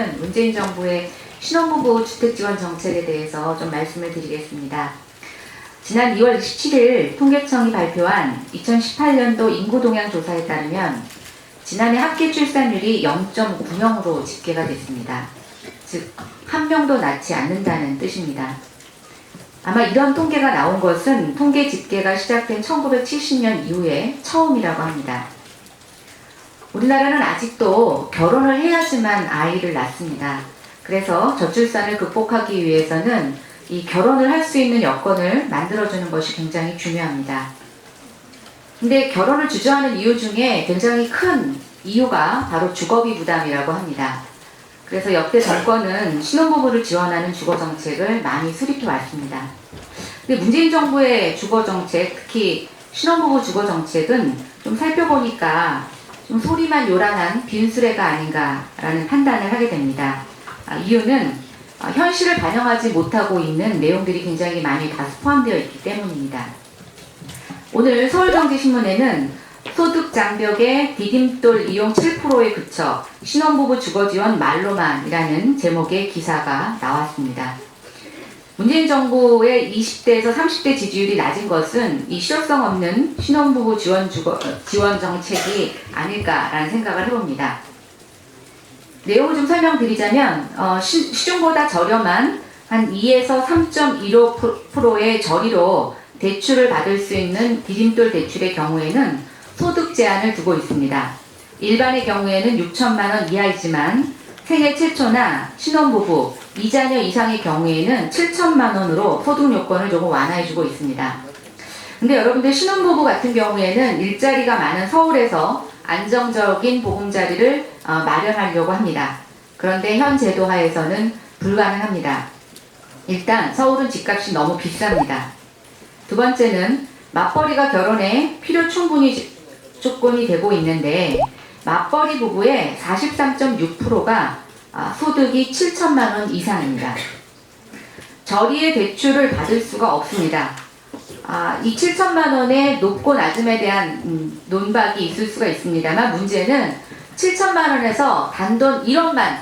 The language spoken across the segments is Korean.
번째는 문재인 정부의 신혼부부 주택지원 정책에 대해서 좀 말씀을 드리겠습니다. 지난 2월 27일 통계청이 발표한 2018년도 인구동향 조사에 따르면 지난해 합계 출산율이 0.90으로 집계가 됐습니다. 즉, 한 명도 낳지 않는다는 뜻입니다. 아마 이런 통계가 나온 것은 통계 집계가 시작된 1970년 이후에 처음이라고 합니다. 우리나라는 아직도 결혼을 해야지만 아이를 낳습니다. 그래서 저출산을 극복하기 위해서는 이 결혼을 할 수 있는 여건을 만들어주는 것이 굉장히 중요합니다. 근데 결혼을 주저하는 이유 중에 굉장히 큰 이유가 바로 주거비 부담이라고 합니다. 그래서 역대 정권은 신혼부부를 지원하는 주거정책을 많이 수립해 왔습니다. 근데 문재인 정부의 주거정책, 특히 신혼부부 주거정책은 좀 살펴보니까 좀 소리만 요란한 빈수레가 아닌가라는 판단을 하게 됩니다. 이유는 현실을 반영하지 못하고 있는 내용들이 굉장히 많이 다 포함되어 있기 때문입니다. 오늘 서울경제신문에는 소득 장벽의 디딤돌 이용 7%에 그쳐 신혼부부 주거지원 말로만이라는 제목의 기사가 나왔습니다. 문재인 정부의 20대에서 30대 지지율이 낮은 것은 이 실효성 없는 신혼부부 지원 정책이 아닐까라는 생각을 해봅니다. 내용을 좀 설명드리자면 시중보다 저렴한 한 2에서 3.15%의 저리로 대출을 받을 수 있는 디딤돌 대출의 경우에는 소득 제한을 두고 있습니다. 일반의 경우에는 6천만 원 이하이지만 생애 최초나 신혼부부, 2자녀 이상의 경우에는 7천만 원으로 소득 요건을 조금 완화해주고 있습니다. 근데 여러분들 신혼부부 같은 경우에는 일자리가 많은 서울에서 안정적인 보금자리를 마련하려고 합니다. 그런데 현 제도 하에서는 불가능합니다. 일단 서울은 집값이 너무 비쌉니다. 두 번째는 맞벌이가 결혼에 필요 충분히 조건이 되고 있는데 맞벌이 부부의 43.6%가 소득이 7천만 원 이상입니다. 저리의 대출을 받을 수가 없습니다. 이 7천만 원의 높고 낮음에 대한 논박이 있을 수가 있습니다만 문제는 7천만 원에서 단돈 1원만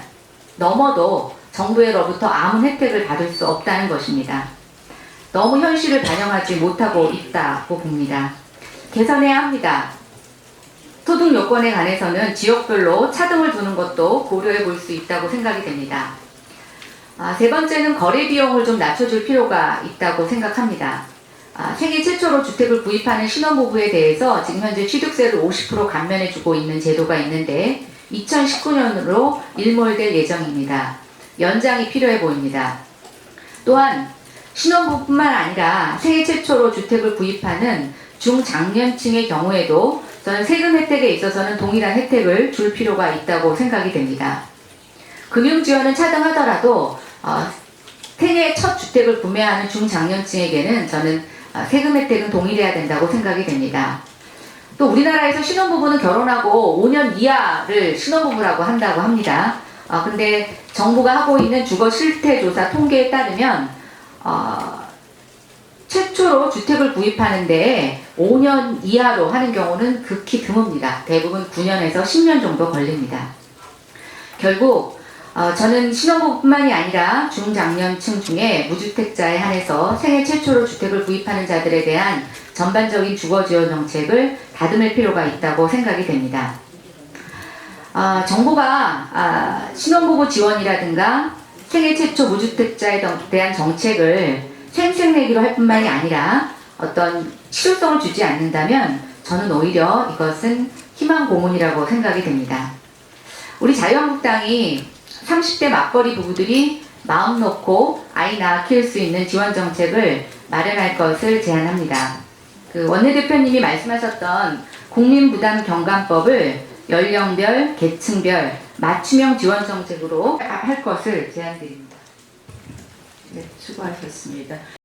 넘어도 정부로부터 아무 혜택을 받을 수 없다는 것입니다. 너무 현실을 반영하지 못하고 있다고 봅니다. 개선해야 합니다. 소득 요건에 관해서는 지역별로 차등을 두는 것도 고려해 볼 수 있다고 생각이 됩니다. 세 번째는 거래 비용을 좀 낮춰줄 필요가 있다고 생각합니다. 생애 최초로 주택을 구입하는 신혼부부에 대해서 지금 현재 취득세를 50% 감면해주고 있는 제도가 있는데 2019년으로 일몰될 예정입니다. 연장이 필요해 보입니다. 또한 신혼부부뿐만 아니라 생애 최초로 주택을 구입하는 중장년층의 경우에도 저는 세금 혜택에 있어서는 동일한 혜택을 줄 필요가 있다고 생각이 됩니다. 금융지원은 차등하더라도 생애 첫 주택을 구매하는 중장년층에게는 저는 세금 혜택은 동일해야 된다고 생각이 됩니다. 또 우리나라에서 신혼부부는 결혼하고 5년 이하를 신혼부부라고 한다고 합니다. 근데 정부가 하고 있는 주거 실태조사 통계에 따르면 최초로 주택을 구입하는데 5년 이하로 하는 경우는 극히 드뭅니다. 대부분 9년에서 10년 정도 걸립니다. 결국 저는 신혼부부뿐만이 아니라 중장년층 중에 무주택자에 한해서 생애 최초로 주택을 구입하는 자들에 대한 전반적인 주거지원 정책을 다듬을 필요가 있다고 생각이 됩니다. 정부가 신혼부부 지원이라든가 생애 최초 무주택자에 대한 정책을 생색내기로 할 뿐만이 아니라 어떤 실효성을 주지 않는다면 저는 오히려 이것은 희망 고문이라고 생각이 됩니다. 우리 자유한국당이 30대 맞벌이 부부들이 마음 놓고 아이 낳아 키울 수 있는 지원 정책을 마련할 것을 제안합니다. 원내대표님이 말씀하셨던 국민부담경감법을 연령별, 계층별, 맞춤형 지원 정책으로 할 것을 제안드립니다. 네, 수고하셨습니다.